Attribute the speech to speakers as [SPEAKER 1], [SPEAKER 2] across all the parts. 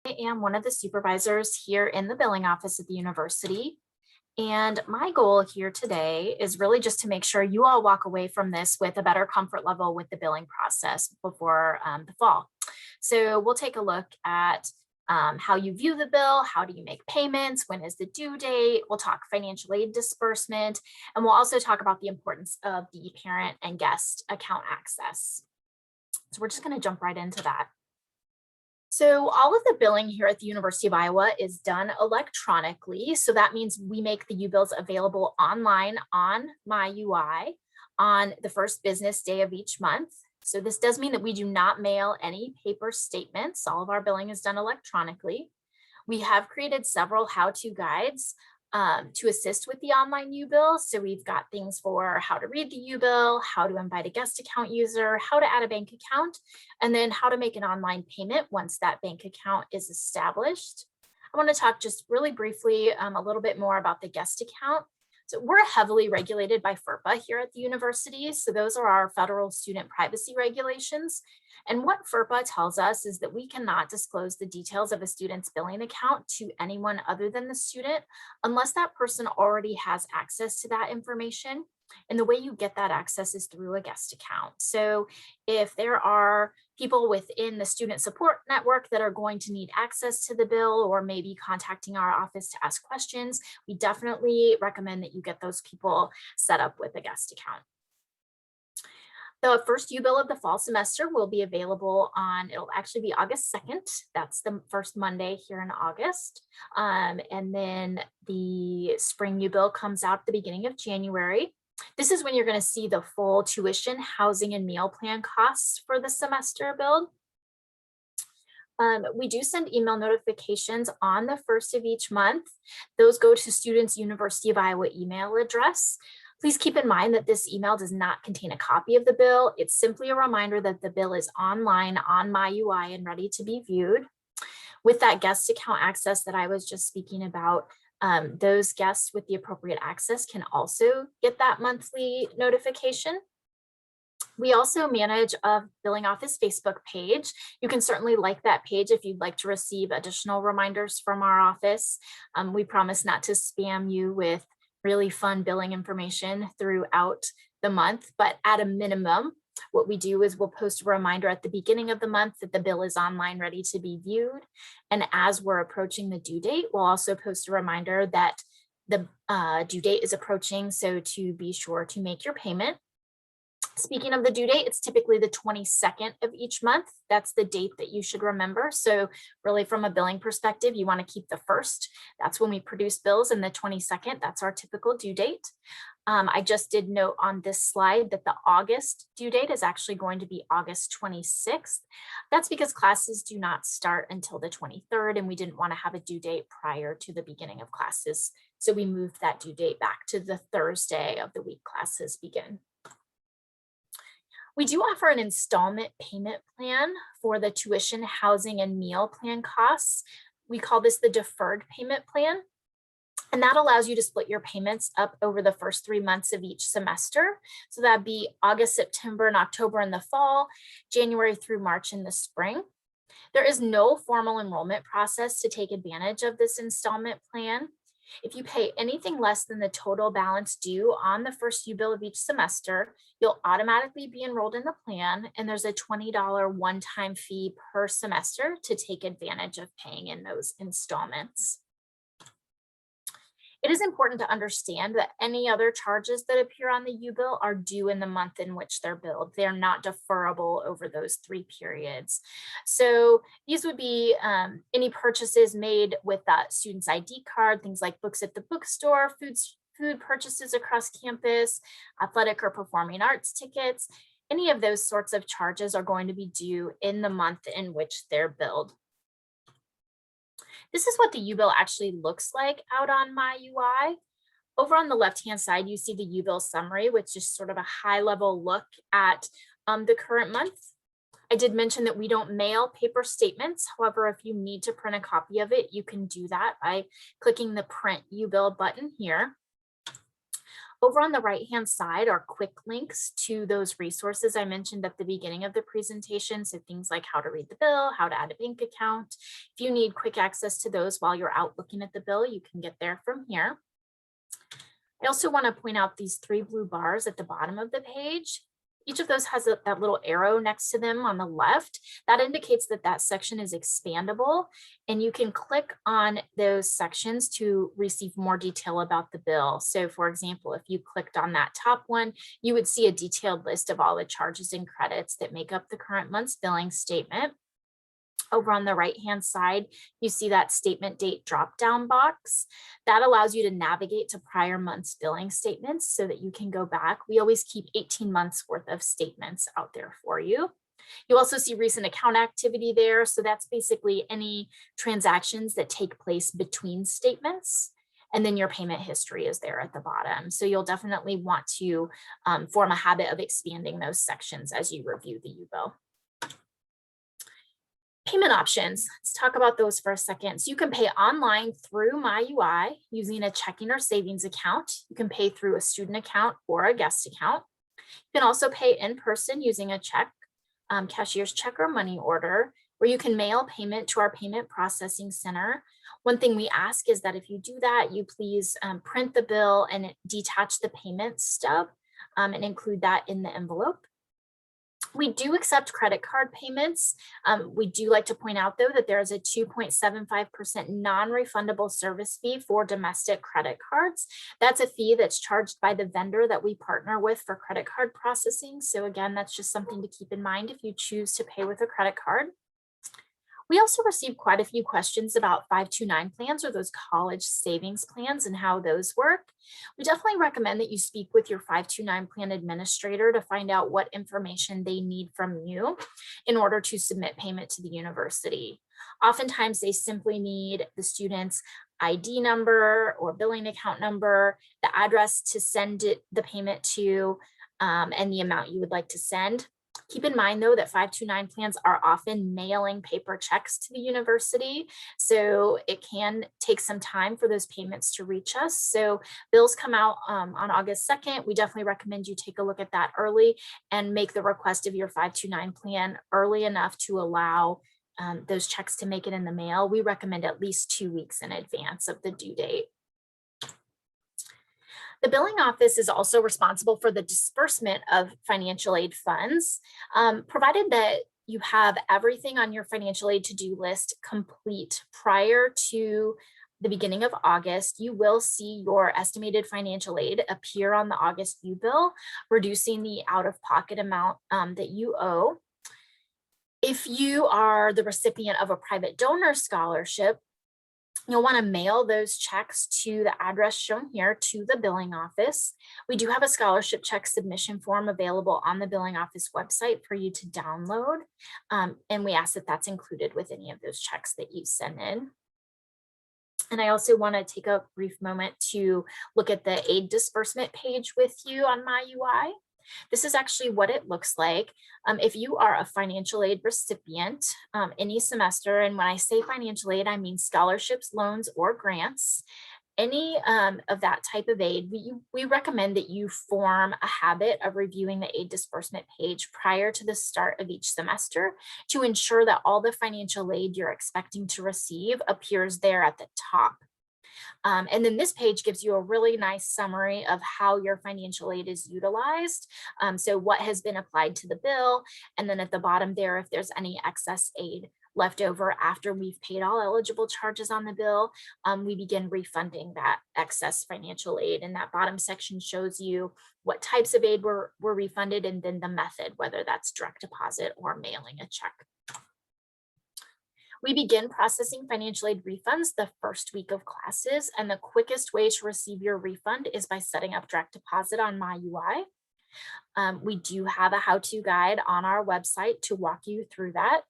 [SPEAKER 1] I am one of the supervisors here in the billing office at the university. And my goal here today is really just to make sure you all walk away from this with a better comfort level with the billing process before the fall. So we'll take a look at how you view the bill, how do you make payments, when is the due date, we'll talk financial aid disbursement, and we'll also talk about the importance of the parent and guest account access. So we're just going to jump right into that. So all of the billing here at the University of Iowa is done electronically. So that means we make the U-bills available online on MyUI on the first business day of each month. So this does mean that we do not mail any paper statements. All of our billing is done electronically. We have created several how-to guides to assist with the online U-bill. So we've got things for how to read the U-bill, how to invite a guest account user, how to add a bank account, and then how to make an online payment once that bank account is established. I want to talk just really briefly a little bit more about the guest account. So we're heavily regulated by FERPA here at the university. So those are our federal student privacy regulations. And what FERPA tells us is that we cannot disclose the details of a student's billing account to anyone other than the student unless that person already has access to that information. And the way you get that access is through a guest account. So if there are people within the student support network that are going to need access to the bill or maybe contacting our office to ask questions, we definitely recommend that you get those people set up with a guest account. The first U-bill of the fall semester will be available it'll actually be August 2nd. That's the first Monday here in August. And then the spring U-bill comes out at the beginning of January. This is when you're going to see the full tuition, housing, and meal plan costs for the semester billed. We do send email notifications on the first of each month. Those go to students' University of Iowa email address. Please keep in mind that this email does not contain a copy of the bill. It's simply a reminder that the bill is online on MyUI and ready to be viewed. With that guest account access that I was just speaking about, those guests with the appropriate access can also get that monthly notification. We also manage a billing office Facebook page. You can certainly like that page if you'd like to receive additional reminders from our office. We promise not to spam you with really fun billing information throughout the month, but at a minimum, what we do is we'll post a reminder at the beginning of the month that the bill is online ready to be viewed. And as we're approaching the due date, we'll also post a reminder that the due date is approaching, so to be sure to make your payment. Speaking of the due date, it's typically the 22nd of each month. That's the date that you should remember. So really from a billing perspective, you want to keep the first. That's when we produce bills, and the 22nd, that's our typical due date. I just did note on this slide that the August due date is actually going to be August 26th. That's because classes do not start until the 23rd, and we didn't want to have a due date prior to the beginning of classes. So we moved that due date back to the Thursday of the week classes begin. We do offer an installment payment plan for the tuition, housing, and meal plan costs. We call this the deferred payment plan. And that allows you to split your payments up over the first 3 months of each semester. So that'd be August, September, and October in the fall, January through March in the spring. There is no formal enrollment process to take advantage of this installment plan. If you pay anything less than the total balance due on the first U-bill of each semester, you'll automatically be enrolled in the plan, and there's a $20 one-time fee per semester to take advantage of paying in those installments. It is important to understand that any other charges that appear on the U-bill are due in the month in which they're billed. They're not deferrable over those 3 periods. So these would be any purchases made with that student's ID card, things like books at the bookstore, food purchases across campus, athletic or performing arts tickets. Any of those sorts of charges are going to be due in the month in which they're billed. This is what the U-bill actually looks like out on MyUI. Over on the left-hand side, you see the U-bill summary, which is sort of a high-level look at the current month. I did mention that we don't mail paper statements. However, if you need to print a copy of it, you can do that by clicking the Print U-bill button here. Over on the right-hand side are quick links to those resources I mentioned at the beginning of the presentation. So things like how to read the bill, how to add a bank account. If you need quick access to those while you're out looking at the bill, you can get there from here. I also want to point out these 3 blue bars at the bottom of the page. Each of those has that little arrow next to them on the left. That indicates that that section is expandable, and you can click on those sections to receive more detail about the bill. So for example, if you clicked on that top one, you would see a detailed list of all the charges and credits that make up the current month's billing statement. Over on the right-hand side, you see that statement date drop-down box. That allows you to navigate to prior months' billing statements so that you can go back. We always keep 18 months worth of statements out there for you. You also see recent account activity there. So that's basically any transactions that take place between statements. And then your payment history is there at the bottom. So you'll definitely want to form a habit of expanding those sections as you review the U-bill. Payment options, let's talk about those for a second. So you can pay online through MyUI using a checking or savings account. You can pay through a student account or a guest account. You can also pay in person using a check, cashier's check or money order, where you can mail payment to our payment processing center. One thing we ask is that if you do that, you please print the bill and detach the payment stub and include that in the envelope. We do accept credit card payments. We do like to point out, though, that there is a 2.75% non-refundable service fee for domestic credit cards. That's a fee that's charged by the vendor that we partner with for credit card processing. So again, that's just something to keep in mind if you choose to pay with a credit card. We also received quite a few questions about 529 plans or those college savings plans and how those work. We definitely recommend that you speak with your 529 plan administrator to find out what information they need from you in order to submit payment to the university. Oftentimes, they simply need the student's ID number or billing account number, the address to send the payment to, and the amount you would like to send. Keep in mind, though, that 529 plans are often mailing paper checks to the university, so it can take some time for those payments to reach us. So bills come out on August 2nd. We definitely recommend you take a look at that early and make the request of your 529 plan early enough to allow those checks to make it in the mail. We recommend at least 2 weeks in advance of the due date. The billing office is also responsible for the disbursement of financial aid funds, provided that you have everything on your financial aid to-do list complete prior to the beginning of August. You will see your estimated financial aid appear on the August U-bill, reducing the out-of-pocket amount that you owe. If you are the recipient of a private donor scholarship, you'll want to mail those checks to the address shown here to the billing office. We do have a scholarship check submission form available on the billing office website for you to download. And we ask that that's included with any of those checks that you send in. And I also want to take a brief moment to look at the aid disbursement page with you on MyUI. This is actually what it looks like. If you are a financial aid recipient any semester, and when I say financial aid, I mean scholarships, loans, or grants, any of that type of aid, we recommend that you form a habit of reviewing the aid disbursement page prior to the start of each semester to ensure that all the financial aid you're expecting to receive appears there at the top. And then this page gives you a really nice summary of how your financial aid is utilized. So what has been applied to the bill, and then at the bottom there, if there's any excess aid left over after we've paid all eligible charges on the bill, we begin refunding that excess financial aid. And that bottom section shows you what types of aid were refunded, and then the method, whether that's direct deposit or mailing a check. We begin processing financial aid refunds the first week of classes, and the quickest way to receive your refund is by setting up direct deposit on MyUI. We do have a how-to guide on our website to walk you through that.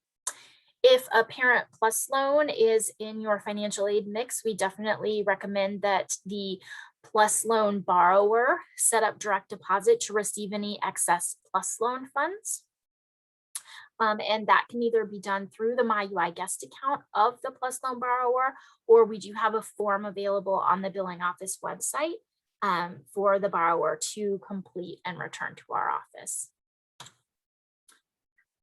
[SPEAKER 1] If a Parent Plus loan is in your financial aid mix, we definitely recommend that the Plus loan borrower set up direct deposit to receive any excess Plus loan funds. And that can either be done through the MyUI guest account of the Plus loan borrower, or we do have a form available on the billing office website for the borrower to complete and return to our office.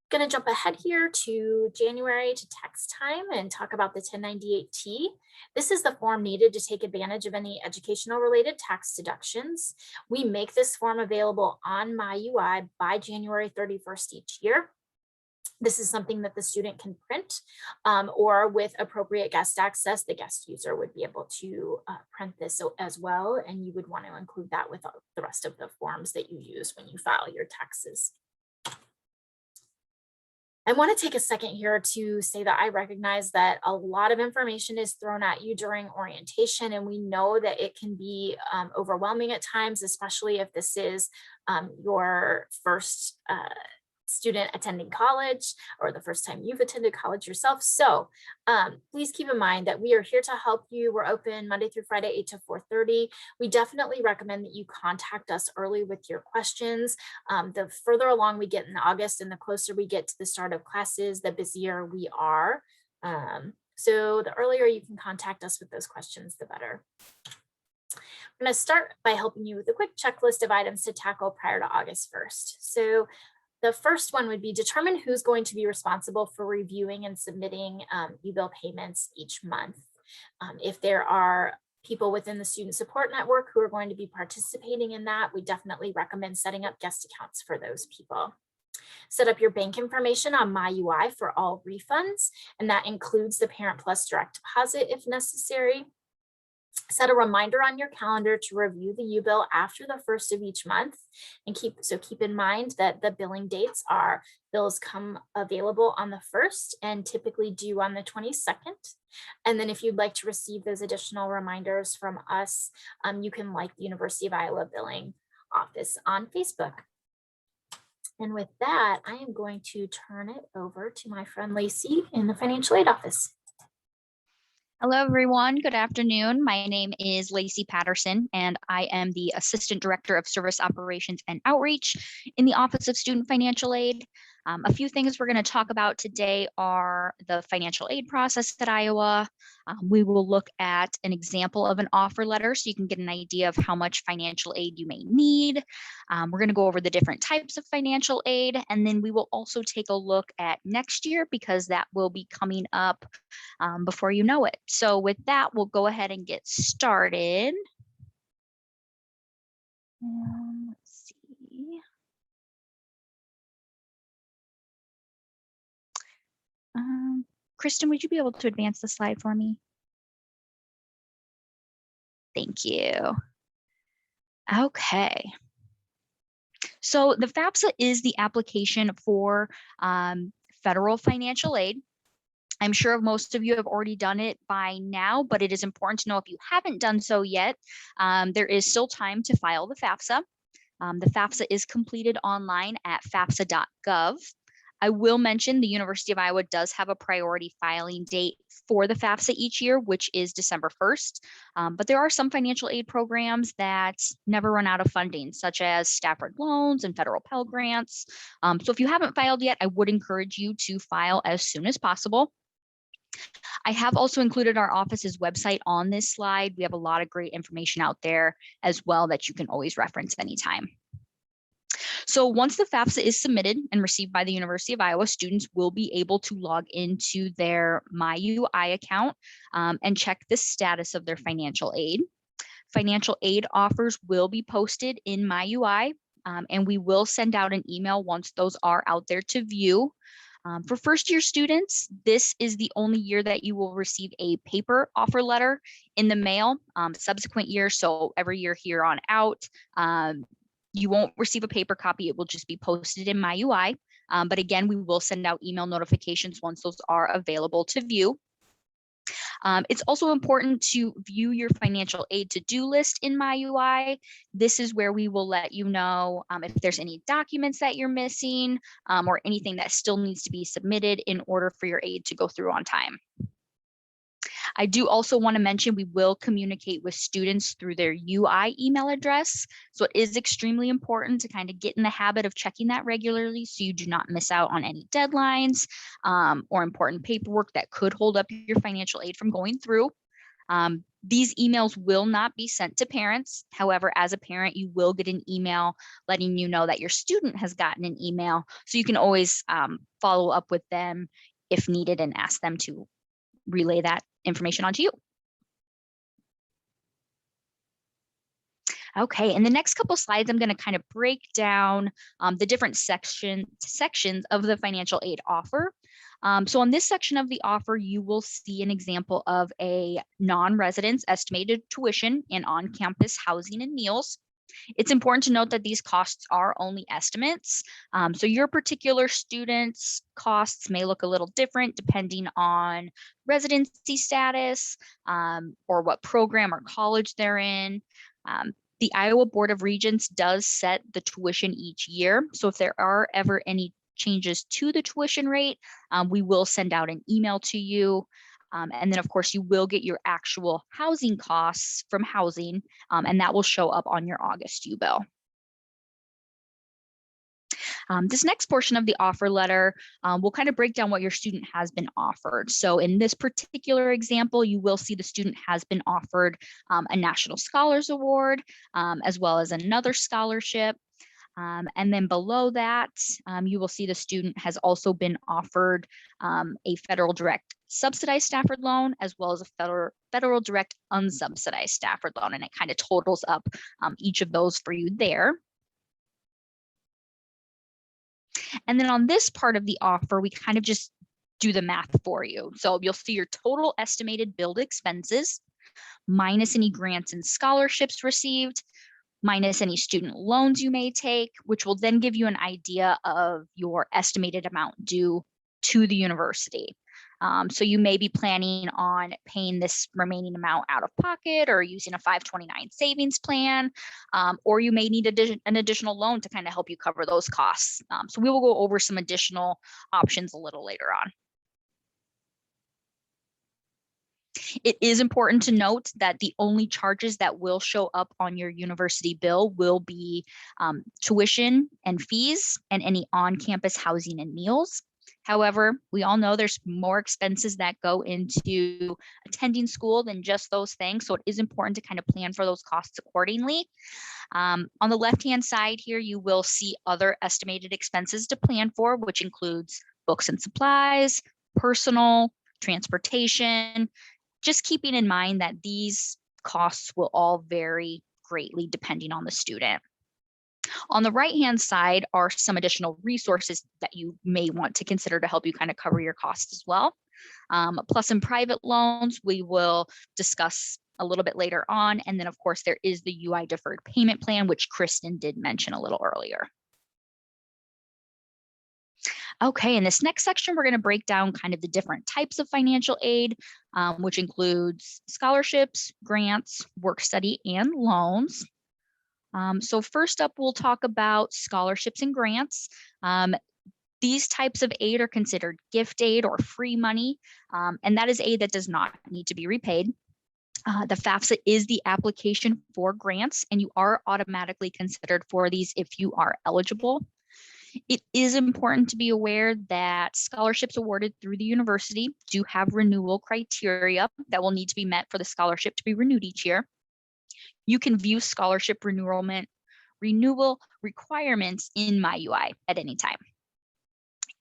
[SPEAKER 1] Going to jump ahead here to January to tax time and talk about the 1098-T. This is the form needed to take advantage of any educational related tax deductions. We make this form available on MyUI by January 31st each year. This is something that the student can print, or with appropriate guest access, the guest user would be able to print this as well. And you would want to include that with the rest of the forms that you use when you file your taxes. I want to take a second here to say that I recognize that a lot of information is thrown at you during orientation, and we know that it can be overwhelming at times, especially if this is your first student attending college or the first time you've attended college yourself. So please keep in mind that we are here to help you. We're open Monday through Friday, 8 to 4:30. We definitely recommend that you contact us early with your questions. The further along we get in August and the closer we get to the start of classes, the busier we are. So the earlier you can contact us with those questions, the better. I'm going to start by helping you with a quick checklist of items to tackle prior to August 1st. So the first one would be determine who's going to be responsible for reviewing and submitting UBIL payments each month. If there are people within the student support network who are going to be participating in that, we definitely recommend setting up guest accounts for those people. Set up your bank information on MyUI for all refunds, and that includes the Parent Plus direct deposit if necessary. Set a reminder on your calendar to review the UBIL after the first of each month, and keep in mind that the billing dates are bills come available on the 1st and typically due on the 22nd. And then if you'd like to receive those additional reminders from us, you can like the University of Iowa Billing Office on Facebook. And with that, I am going to turn it over to my friend Lacey in the Financial Aid Office.
[SPEAKER 2] Hello, everyone. Good afternoon. My name is Lacey Patterson, and I am the Assistant Director of Service Operations and Outreach in the Office of Student Financial Aid. A few things we're going to talk about today are the financial aid process at Iowa. We will look at an example of an offer letter so you can get an idea of how much financial aid you may need. We're going to go over the different types of financial aid, and then we will also take a look at next year because that will be coming up before you know it. So with that, we'll go ahead and get started. Let's see. Kristen, would you be able to advance the slide for me? Thank you. Okay. So the FAFSA is the application for federal financial aid. I'm sure most of you have already done it by now, but it is important to know if you haven't done so yet, there is still time to file the FAFSA. The FAFSA is completed online at fafsa.gov. I will mention the University of Iowa does have a priority filing date for the FAFSA each year, which is December 1st. But there are some financial aid programs that never run out of funding, such as Stafford loans and federal Pell Grants. So if you haven't filed yet, I would encourage you to file as soon as possible. I have also included our office's website on this slide. We have a lot of great information out there as well that you can always reference anytime. So once the FAFSA is submitted and received by the University of Iowa, students will be able to log into their MyUI account and check the status of their financial aid. Financial aid offers will be posted in MyUI, and we will send out an email once those are out there to view. For first-year students, this is the only year that you will receive a paper offer letter in the mail. Subsequent years, so every year here on out, you won't receive a paper copy. It will just be posted in MyUI. But again, we will send out email notifications once those are available to view. It's also important to view your financial aid to-do list in MyUI. This is where we will let you know if there's any documents that you're missing or anything that still needs to be submitted in order for your aid to go through on time. I do also want to mention we will communicate with students through their UI email address. So it is extremely important to kind of get in the habit of checking that regularly so you do not miss out on any deadlines or important paperwork that could hold up your financial aid from going through. These emails will not be sent to parents. However, as a parent, you will get an email letting you know that your student has gotten an email. So you can always follow up with them if needed and ask them to relay that information onto you. Okay, in the next couple slides, I'm going to kind of break down the different sections of the financial aid offer. So on this section of the offer, you will see an example of a non-residence estimated tuition and on-campus housing and meals. It's important to note that these costs are only estimates. So your particular student's costs may look a little different depending on residency status or what program or college they're in. The Iowa Board of Regents does set the tuition each year. So if there are ever any changes to the tuition rate, we will send out an email to you. And then of course you will get your actual housing costs from housing, and that will show up on your August U-bill. This next portion of the offer letter will kind of break down what your student has been offered. So in this particular example, you will see the student has been offered a National Scholars Award, as well as another scholarship. And then below that, you will see the student has also been offered a federal direct subsidized Stafford loan, as well as a federal direct unsubsidized Stafford loan. And it kind of totals up each of those for you there. And then on this part of the offer, we kind of just do the math for you. So you'll see your total estimated billed expenses minus any grants and scholarships received, minus any student loans you may take, which will then give you an idea of your estimated amount due to the university. So you may be planning on paying this remaining amount out of pocket or using a 529 savings plan, or you may need an additional loan to kind of help you cover those costs. So we will go over some additional options a little later on. It is important to note that the only charges that will show up on your university bill will be tuition and fees and any on-campus housing and meals. However, we all know there's more expenses that go into attending school than just those things. So it is important to kind of plan for those costs accordingly. On the left-hand side here, you will see other estimated expenses to plan for, which includes books and supplies, personal, transportation, just keeping in mind that these costs will all vary greatly depending on the student. On the right-hand side are some additional resources that you may want to consider to help you kind of cover your costs as well. Plus and private loans, we will discuss a little bit later on. And then of course, there is the UI deferred payment plan, which Kristen did mention a little earlier. Okay, in this next section, we're going to break down kind of the different types of financial aid, which includes scholarships, grants, work study, and loans. So first up, we'll talk about scholarships and grants. These types of aid are considered gift aid or free money, and that is aid that does not need to be repaid. The FAFSA is the application for grants, and you are automatically considered for these if you are eligible. It is important to be aware that scholarships awarded through the university do have renewal criteria that will need to be met for the scholarship to be renewed each year. You can view scholarship renewal requirements in MyUI at any time.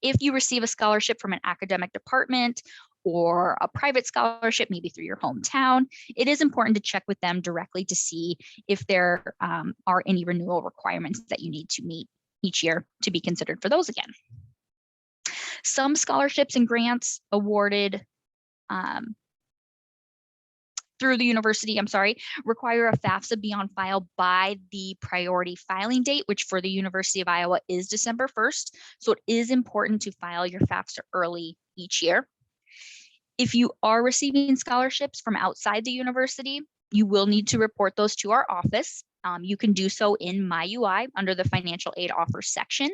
[SPEAKER 2] If you receive a scholarship from an academic department or a private scholarship, maybe through your hometown, it is important to check with them directly to see if there are any renewal requirements that you need to meet each year to be considered for those again. Some scholarships and grants awarded through the university, require a FAFSA be on file by the priority filing date, which for the University of Iowa is December 1st. So it is important to file your FAFSA early each year. If you are receiving scholarships from outside the university, you will need to report those to our office. You can do so in MyUI under the financial aid offers section.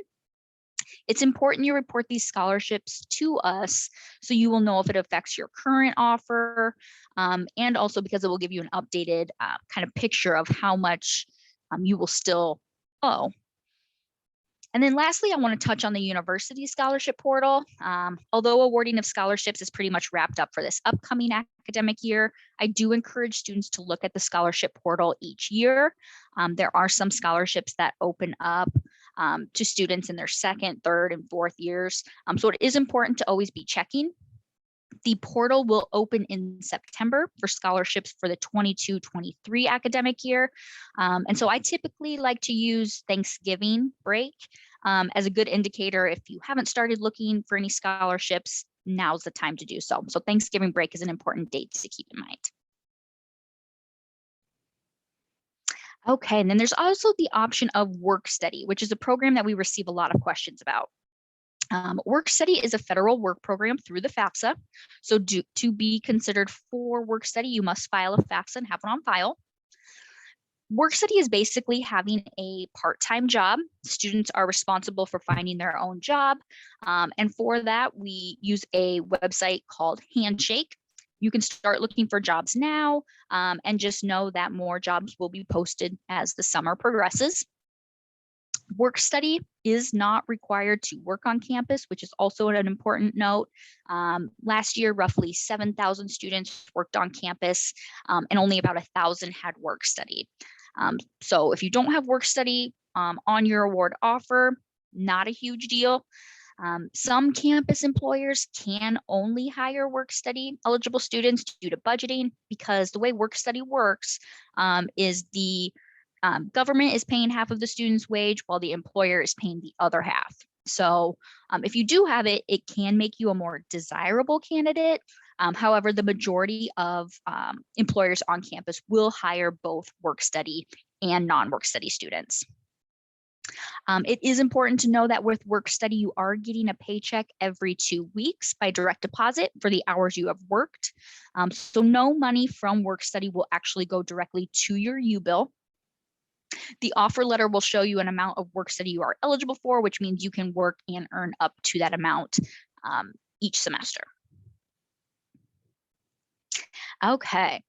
[SPEAKER 2] It's important you report these scholarships to us so you will know if it affects your current offer, and also because it will give you an updated kind of picture of how much you will still owe. And then lastly, I want to touch on the university scholarship portal. Although awarding of scholarships is pretty much wrapped up for this upcoming academic year, I do encourage students to look at the scholarship portal each year. There are some scholarships that open up to students in their second, third, and fourth years. So it is important to always be checking. The portal will open in September for scholarships for the 22-23 academic year. And so I typically like to use Thanksgiving break as a good indicator. If you haven't started looking for any scholarships, now's the time to do so. So Thanksgiving break is an important date to keep in mind. Okay, and then there's also the option of work study, which is a program that we receive a lot of questions about. Work study is a federal work program through the FAFSA. So to be considered for work study, you must file a FAFSA and have one on file. Work study is basically having a part-time job. Students are responsible for finding their own job. And for that, we use a website called Handshake. You can start looking for jobs now and just know that more jobs will be posted as the summer progresses. Work study is not required to work on campus, which is also an important note. Last year, roughly 7,000 students worked on campus and only about 1,000 had work study. So if you don't have work study on your award offer, not a huge deal. Some campus employers can only hire work study eligible students due to budgeting, because the way work study works is the government is paying half of the student's wage while the employer is paying the other half. So if you do have it, it can make you a more desirable candidate. However, the majority of employers on campus will hire both work study and non-work study students. It is important to know that with work study, you are getting a paycheck every 2 weeks by direct deposit for the hours you have worked. So no money from work study will actually go directly to your U-bill. The offer letter will show you an amount of work study you are eligible for, which means you can work and earn up to that amount each semester. Okay,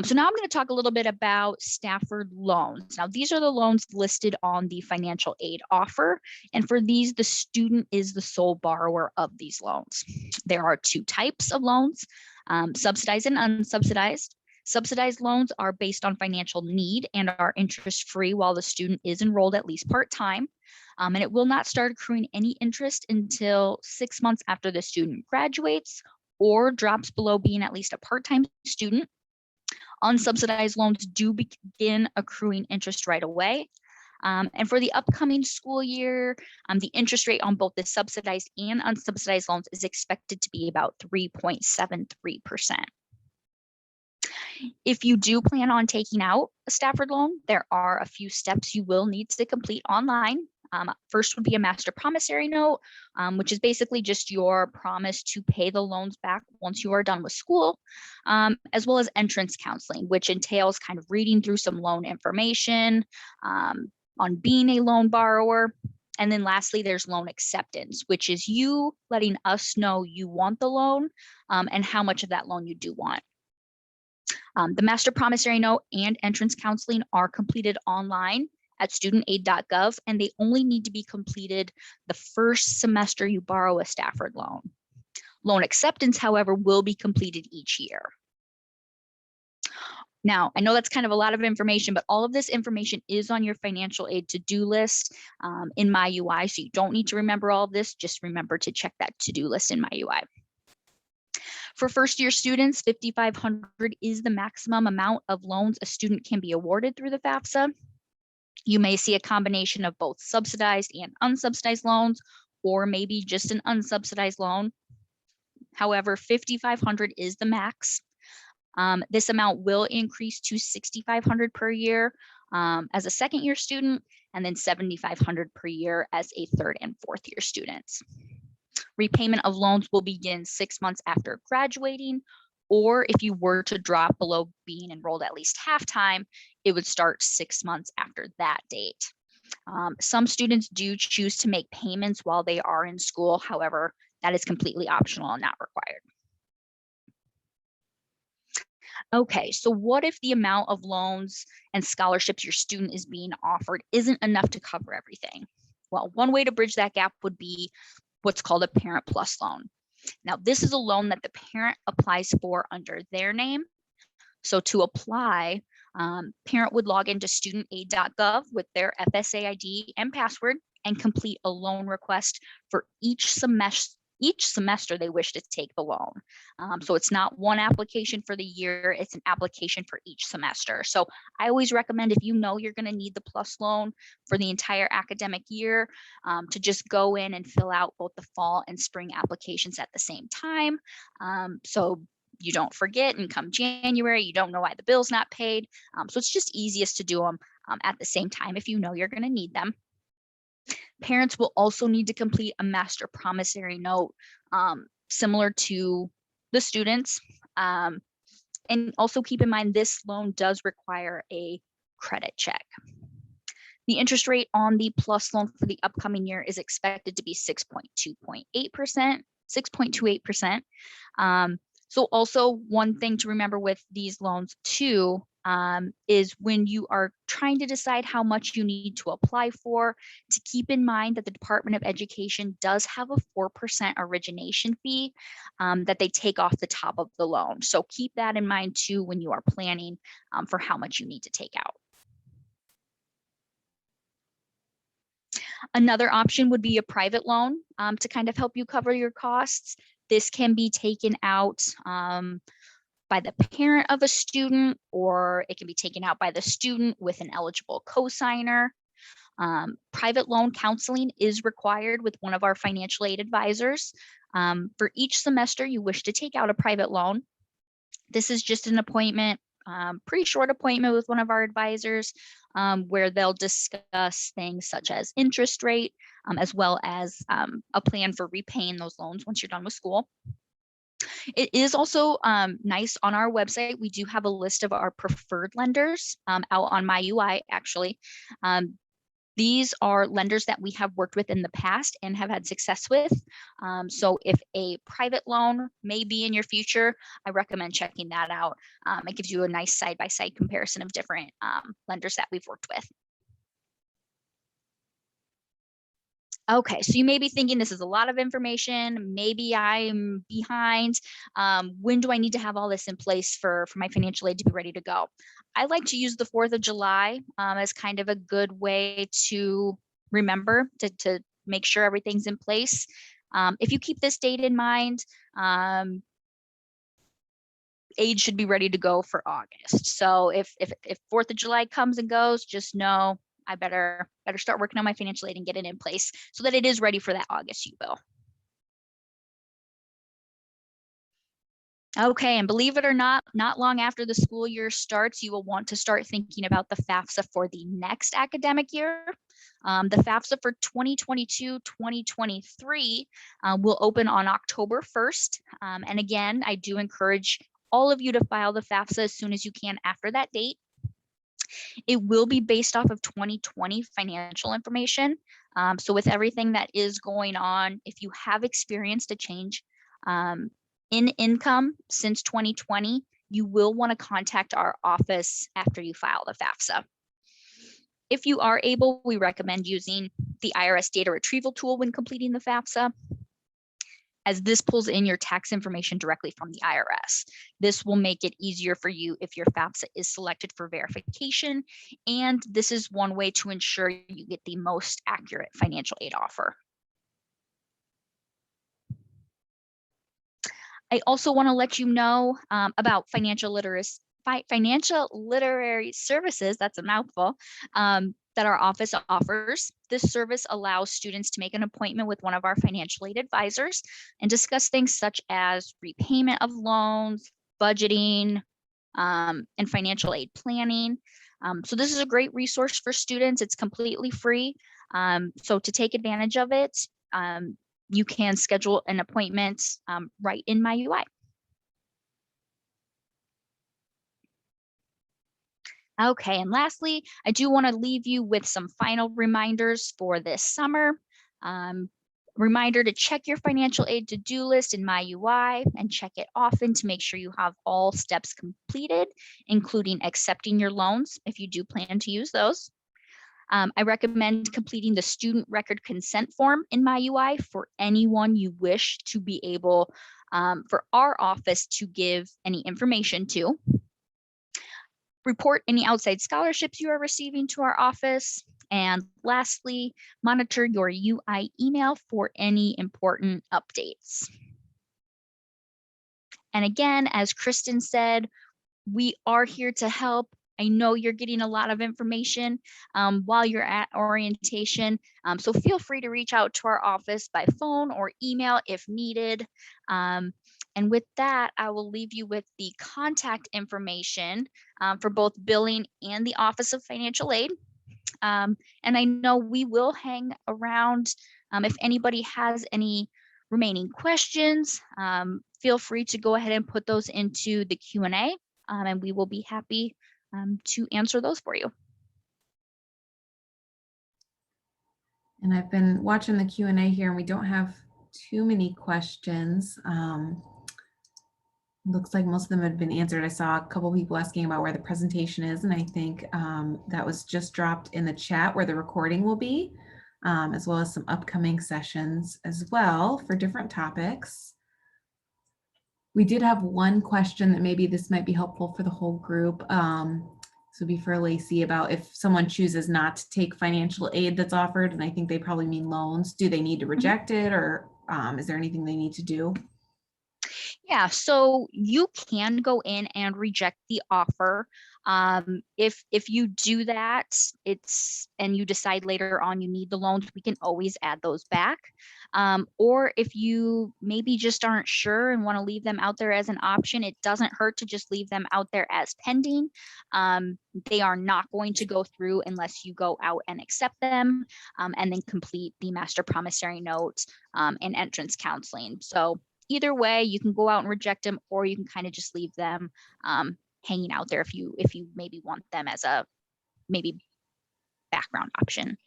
[SPEAKER 2] so now I'm going to talk a little bit about Stafford loans. Now, these are the loans listed on the financial aid offer. And for these, the student is the sole borrower of these loans. There are two types of loans, subsidized and unsubsidized. Subsidized loans are based on financial need and are interest-free while the student is enrolled at least part-time. And it will not start accruing any interest until 6 months after the student graduates or drops below being at least a part-time student. Unsubsidized loans do begin accruing interest right away. And for the upcoming school year, the interest rate on both the subsidized and unsubsidized loans is expected to be about 3.73%. If you do plan on taking out a Stafford loan, there are a few steps you will need to complete online. First would be a master promissory note, which is basically just your promise to pay the loans back once you are done with school, as well as entrance counseling, which entails kind of reading through some loan information on being a loan borrower. And then lastly, there's loan acceptance, which is you letting us know you want the loan and how much of that loan you do want. The master promissory note and entrance counseling are completed online at studentaid.gov, and they only need to be completed the first semester you borrow a Stafford loan. Loan acceptance, however, will be completed each year. Now, I know that's kind of a lot of information, but all of this information is on your financial aid to-do list in MyUI, so you don't need to remember all of this. Just remember to check that to-do list in MyUI. For first-year students, $5,500 is the maximum amount of loans a student can be awarded through the FAFSA. You may see a combination of both subsidized and unsubsidized loans, or maybe just an unsubsidized loan. However, $5,500 is the max. This amount will increase to $6,500 per year as a second-year student, and then $7,500 per year as a third and fourth-year students. Repayment of loans will begin 6 months after graduating, or if you were to drop below being enrolled at least half-time, it would start 6 months after that date. Some students do choose to make payments while they are in school. However, that is completely optional and not required. Okay, so what if the amount of loans and scholarships your student is being offered isn't enough to cover everything? well, one way to bridge that gap would be what's called a Parent Plus loan. Now, this is a loan that the parent applies for under their name. So to apply, parent would log into studentaid.gov with their FSA ID and password and complete a loan request for each semester they wish to take the loan. So it's not one application for the year, it's an application for each semester. So I always recommend, if you know you're going to need the PLUS loan for the entire academic year, to just go in and fill out both the fall and spring applications at the same time. So you don't forget, and come January, you don't know why the bill's not paid. So it's just easiest to do them at the same time if you know you're going to need them. Parents will also need to complete a master promissory note, similar to the students. And also keep in mind, this loan does require a credit check. The interest rate on the PLUS loan for the upcoming year is expected to be 6.28%. So also one thing to remember with these loans too, is when you are trying to decide how much you need to apply for, to keep in mind that the Department of Education does have a 4% origination fee that they take off the top of the loan. So keep that in mind too when you are planning for how much you need to take out. Another option would be a private loan to kind of help you cover your costs. This can be taken out by the parent of a student, or it can be taken out by the student with an eligible cosigner. Private loan counseling is required with one of our financial aid advisors. For each semester you wish to take out a private loan, this is just an appointment, pretty short appointment with one of our advisors, where they'll discuss things such as interest rate, as well as a plan for repaying those loans once you're done with school. It is also nice, on our website, we do have a list of our preferred lenders out on MyUI, actually. These are lenders that we have worked with in the past and have had success with. So if a private loan may be in your future, I recommend checking that out. It gives you a nice side-by-side comparison of different lenders that we've worked with. Okay, so you may be thinking this is a lot of information. Maybe I'm behind. When do I need to have all this in place for my financial aid to be ready to go? I like to use the 4th of July as kind of a good way to remember to make sure everything's in place. If you keep this date in mind, aid should be ready to go for August. So if 4th of July comes and goes, just know I better start working on my financial aid and get it in place so that it is ready for that August U-bill. Okay, and believe it or not long after the school year starts, you will want to start thinking about the FAFSA for the next academic year. The FAFSA for 2022-2023 will open on October 1st. And again, I do encourage all of you to file the FAFSA as soon as you can after that date. It will be based off of 2020 financial information. So with everything that is going on, if you have experienced a change in income since 2020, you will want to contact our office after you file the FAFSA. If you are able, we recommend using the IRS data retrieval tool when completing the FAFSA, as this pulls in your tax information directly from the IRS. This will make it easier for you if your FAFSA is selected for verification, and this is one way to ensure you get the most accurate financial aid offer. I also want to let you know about financial literary services, that's a mouthful, that our office offers. This service allows students to make an appointment with one of our financial aid advisors and discuss things such as repayment of loans, budgeting, and financial aid planning. So this is a great resource for students. It's completely free. So to take advantage of it, you can schedule an appointment right in MyUI. Okay, and lastly, I do want to leave you with some final reminders for this summer. Reminder to check your financial aid to-do list in MyUI and check it often to make sure you have all steps completed, including accepting your loans if you do plan to use those. I recommend completing the student record consent form in MyUI for anyone you wish to be able for our office to give any information to. Report any outside scholarships you are receiving to our office. And lastly, monitor your UI email for any important updates. And again, as Kristen said, we are here to help. I know you're getting a lot of information while you're at orientation, so feel free to reach out to our office by phone or email if needed. And with that, I will leave you with the contact information for both billing and the Office of Financial Aid. And I know we will hang around if anybody has any remaining questions. Feel free to go ahead and put those into the Q&A. And we will be happy to answer those for you.
[SPEAKER 3] And I've been watching the Q&A here, and we don't have too many questions. Looks like most of them have been answered. I saw a couple people asking about where the presentation is, and I think that was just dropped in the chat where the recording will be, as well as some upcoming sessions as well for different topics. We did have one question that maybe this might be helpful for the whole group. This would be for Lacey about if someone chooses not to take financial aid that's offered, and I think they probably mean loans, do they need to reject it, or is there anything they need to do?
[SPEAKER 2] Yeah, so you can go in and reject the offer. If you do that, and you decide later on you need the loans, we can always add those back. Or if you maybe just aren't sure and want to leave them out there as an option, it doesn't hurt to just leave them out there as pending. They are not going to go through unless you go out and accept them, and then complete the master promissory note and entrance counseling. So either way, you can go out and reject them, or you can kind of just leave them hanging out there if you maybe want them as a maybe background option.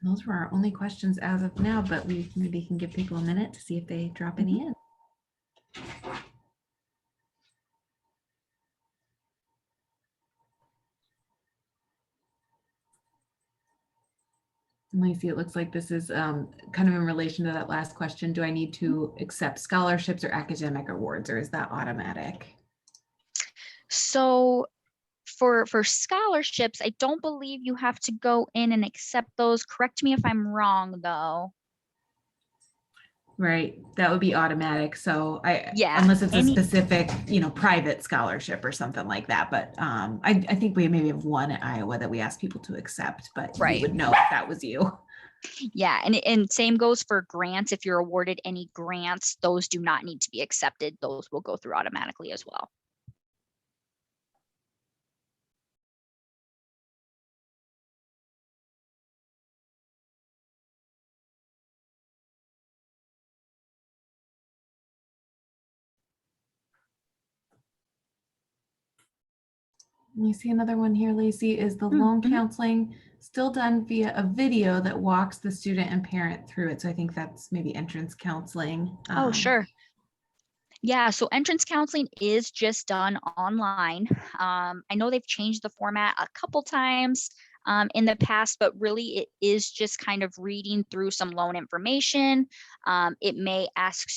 [SPEAKER 3] Those were our only questions as of now, but we maybe can give people a minute to see if they drop any in. Lacey, it looks like this is kind of in relation to that last question. Do I need to accept scholarships or academic awards, or is that automatic?
[SPEAKER 2] So for scholarships, I don't believe you have to go in and accept those. Correct me if I'm wrong, though.
[SPEAKER 3] Right, that would be automatic. So
[SPEAKER 2] Yeah,
[SPEAKER 3] unless it's a specific, private scholarship or something like that. But I think we maybe have one at Iowa that we ask people to accept, but
[SPEAKER 2] right.
[SPEAKER 3] You would know if that was you.
[SPEAKER 2] Yeah, and same goes for grants. If you're awarded any grants, those do not need to be accepted. Those will go through automatically as well.
[SPEAKER 3] You see another one here, Lacey, is the loan counseling still done via a video that walks the student and parent through it? So I think that's maybe entrance counseling.
[SPEAKER 2] Oh, sure. Yeah, so entrance counseling is just done online. I know they've changed the format a couple times in the past, but really it is just kind of reading through some loan information. It may ask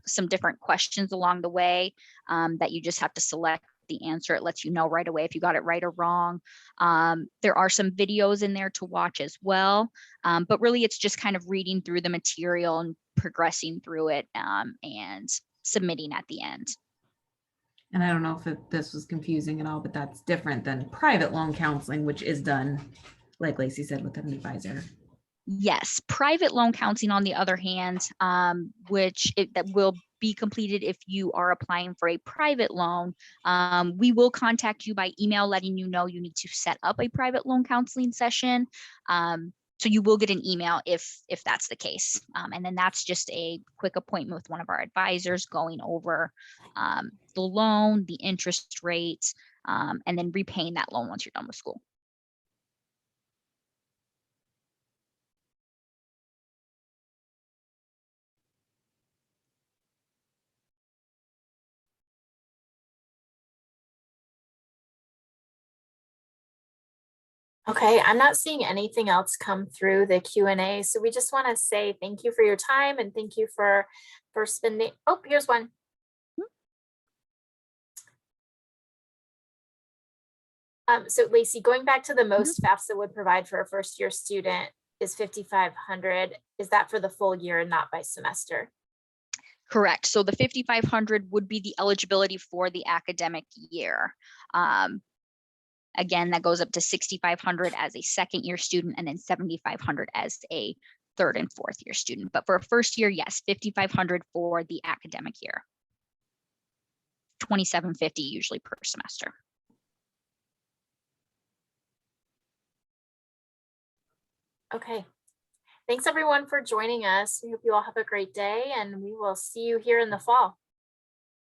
[SPEAKER 2] some different questions along the way that you just have to select the answer. It lets you know right away if you got it right or wrong. There are some videos in there to watch as well, but really it's just kind of reading through the material and progressing through it and submitting at the end.
[SPEAKER 3] And I don't know if this was confusing at all, but that's different than private loan counseling, which is done, like Lacey said, with an advisor.
[SPEAKER 2] Yes, private loan counseling, on the other hand, that will be completed if you are applying for a private loan. We will contact you by email letting you know you need to set up a private loan counseling session. So you will get an email if that's the case. And then that's just a quick appointment with one of our advisors going over the loan, the interest rate, and then repaying that loan once you're done with school.
[SPEAKER 1] Okay, I'm not seeing anything else come through the Q&A. So we just want to say thank you for your time and thank you for spending. Oh, here's one. So Lacey, going back to the most FAFSA would provide for a first year student is 5,500. Is that for the full year and not by semester?
[SPEAKER 2] Correct. So the 5,500 would be the eligibility for the academic year. Again, that goes up to 6,500 as a second year student and then 7,500 as a third and fourth year student. But for a first year, yes, 5,500 for the academic year. 2,750 usually per semester.
[SPEAKER 1] Okay. Thanks everyone for joining us. We hope you all have a great day and we will see you here in the fall.